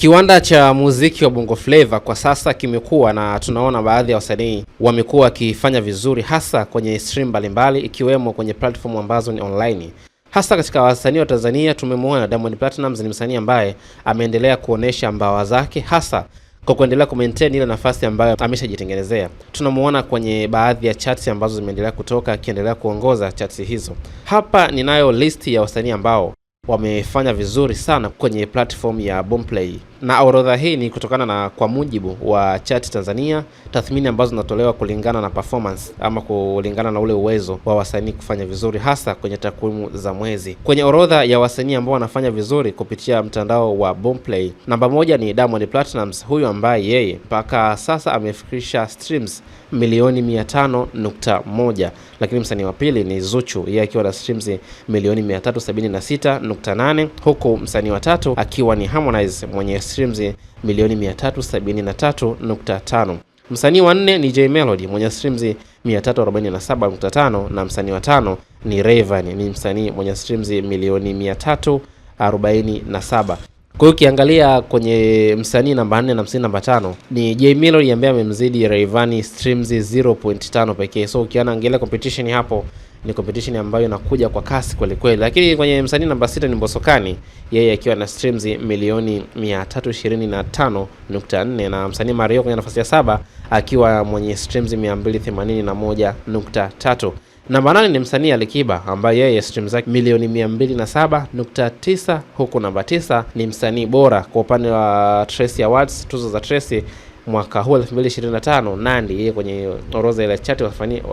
Kiwanda cha muziki wa Bongo Flava kwa sasa kimekuwa na tunaona baadhi ya wasanii wamekuwa wakifanya vizuri hasa kwenye stream mbalimbali ikiwemo kwenye platform ambazo ni online. Hasa katika wasanii wa Tanzania tumemwona Diamond Platnumz ni msanii ambaye ameendelea kuonesha mbawa zake hasa kwa kuendelea kumaintain ile nafasi ambayo ameshajitengenezea. Tunamuona kwenye baadhi ya charts ambazo zimeendelea kutoka akiendelea kuongoza charts hizo. Hapa ninayo list ya wasanii ambao wamefanya vizuri sana kwenye platform ya Boomplay. Na orodha hii ni kutokana na kwa mujibu wa chart Tanzania, tathmini ambazo zinatolewa kulingana na performance ama kulingana na ule uwezo wa wasanii kufanya vizuri hasa kwenye takwimu za mwezi. Kwenye orodha ya wasanii ambao wanafanya vizuri kupitia mtandao wa Boomplay, namba 1 ni Diamond Platnumz, huyu ambaye yeye mpaka sasa amefikisha streams milioni 500.1, lakini msanii wa pili ni Zuchu, yeye akiwa na streams milioni 376.8, huku msanii wa tatu akiwa ni Harmonize mwenye streams milioni 373.5. Msanii wa 4 ni J Melody mwenye streams 347.5 na msanii wa 5 ni Rayvanny, ni msanii mwenye streams milioni 347. Kwa hiyo ukiangalia kwenye msanii namba 4 na msanii namba 5 ni J Melody ambaye amemzidi Rayvanny streams 0.5 pekee. So ukiangalia competition hapo ni competition ambayo inakuja kwa kasi kweli kweli. Lakini kwenye msanii namba 6 ni Mbosokani, yeye akiwa na streams milioni 325.4 na msanii Mario kwenye nafasi ya 7 akiwa mwenye streams 281.3. Namba 8 ni msanii Alikiba ambaye yeye streams zake milioni 207.9, huku namba 9 ni msanii bora kwa upande wa Trace Awards, tuzo za Trace mwaka huu 2025, Nandy, yeye kwenye orodha ile chat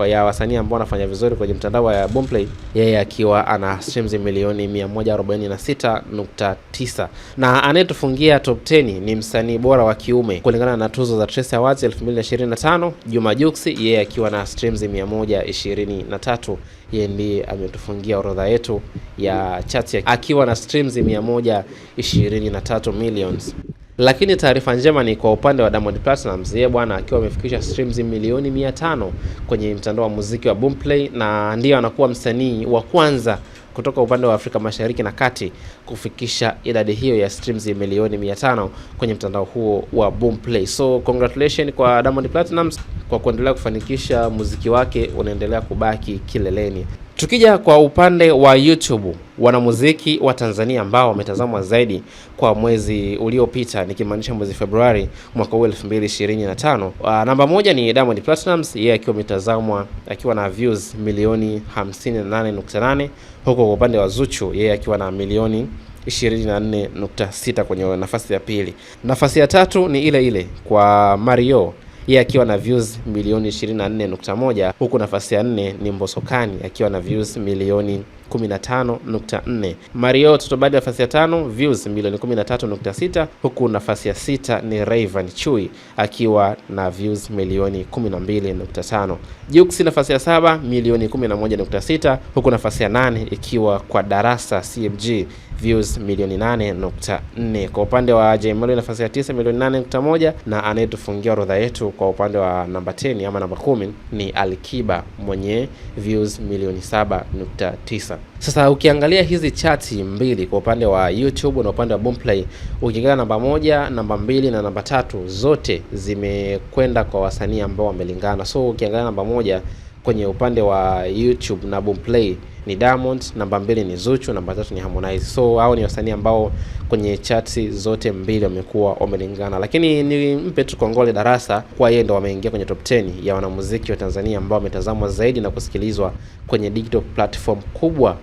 ya wasanii ambao wanafanya vizuri kwenye mtandao wa Boomplay, yeye akiwa ana streams milioni 146.9. Na anayetufungia top 10 ni msanii bora wa kiume kulingana na tuzo za Trace Awards 2025, Juma Jux, yeye akiwa na streams 123. Yeye ndiye ametufungia orodha yetu ya chat akiwa na streams 123 millions. Lakini taarifa njema ni kwa upande wa Diamond Platnumz, yeye bwana akiwa amefikisha streams milioni 500 kwenye mtandao wa muziki wa Boomplay, na ndiyo anakuwa msanii wa kwanza kutoka upande wa Afrika Mashariki na Kati kufikisha idadi hiyo ya streams milioni 500 kwenye mtandao huo wa Boomplay. So congratulations kwa Diamond Platnumz kwa kuendelea kufanikisha muziki wake unaendelea kubaki kileleni. Tukija kwa upande wa YouTube, wanamuziki wa Tanzania ambao wametazamwa zaidi kwa mwezi uliopita, nikimaanisha mwezi Februari mwaka 2025. Namba 1 ni Diamond Platnumz, yeye akiwa ametazamwa akiwa na views milioni 58.8, huko kwa upande wa Zuchu yeye akiwa na milioni 24.6 kwenye nafasi ya pili. Nafasi ya tatu ni ile ile kwa Mario, yeye akiwa na views milioni 24.1, huku nafasi ya 4 ni Mbosokani akiwa na views milioni 15.4. Mario tutobadi nafasi ya 5 views milioni 13.6, huku nafasi ya 6 ni Rayvanny Chui akiwa na views milioni 12.5. Jux nafasi ya 7 milioni 11.6, huku nafasi ya 8 ikiwa kwa Darasa CMG views milioni 8.4. Kwa upande wa J Melody nafasi ya 9 milioni 8.1, na anayetufungia orodha yetu kwa upande wa namba 10 ama namba 10 ni Alikiba mwenye views milioni 7.9. Sasa ukiangalia hizi chati mbili kwa upande wa YouTube na upande wa Boomplay, ukiangalia namba 1, namba 2 na namba 3 zote zimekwenda kwa wasanii ambao wamelingana. So ukiangalia namba 1 kwenye upande wa YouTube na Boomplay ni Diamond, namba 2 ni Zuchu, namba 3 ni Harmonize. So hao ni wasanii ambao kwenye chati zote mbili wamekuwa wamelingana. Lakini ni mpe tu kongole Darasa kwa yeye ndo wameingia kwenye top 10 ya wanamuziki wa Tanzania ambao wametazamwa zaidi na kusikilizwa kwenye digital platform kubwa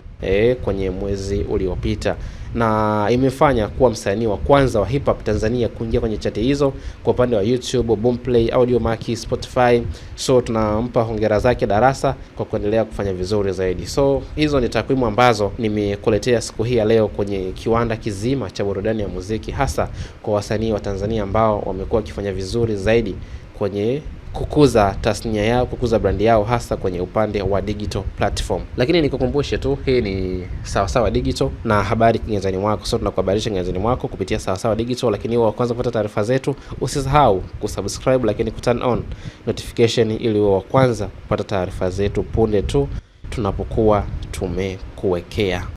kwenye mwezi uliopita, na imefanya kuwa msanii wa kwanza wa hip hop Tanzania kuingia kwenye chati hizo kwa upande wa YouTube, Boomplay, Audiomack, Spotify. So tunampa hongera zake Darasa kwa kuendelea kufanya vizuri zaidi. So hizo ni takwimu ambazo nimekuletea siku hii ya leo kwenye kiwanda kizima cha burudani ya muziki, hasa kwa wasanii wa Tanzania ambao wamekuwa wakifanya vizuri zaidi kwenye kukuza tasnia yao, kukuza brand yao, hasa kwenye upande wa digital platform. Lakini nikukumbushe tu, hii ni Sawasawa Digital na habari kiganjani mwako. So tunakuhabarisha kiganjani mwako kupitia Sawasawa Digital, lakini wa kwanza kupata taarifa zetu usisahau kusubscribe, lakini kuturn on notification ili wa kwanza kupata taarifa zetu punde tu tunapokuwa tumekuwekea.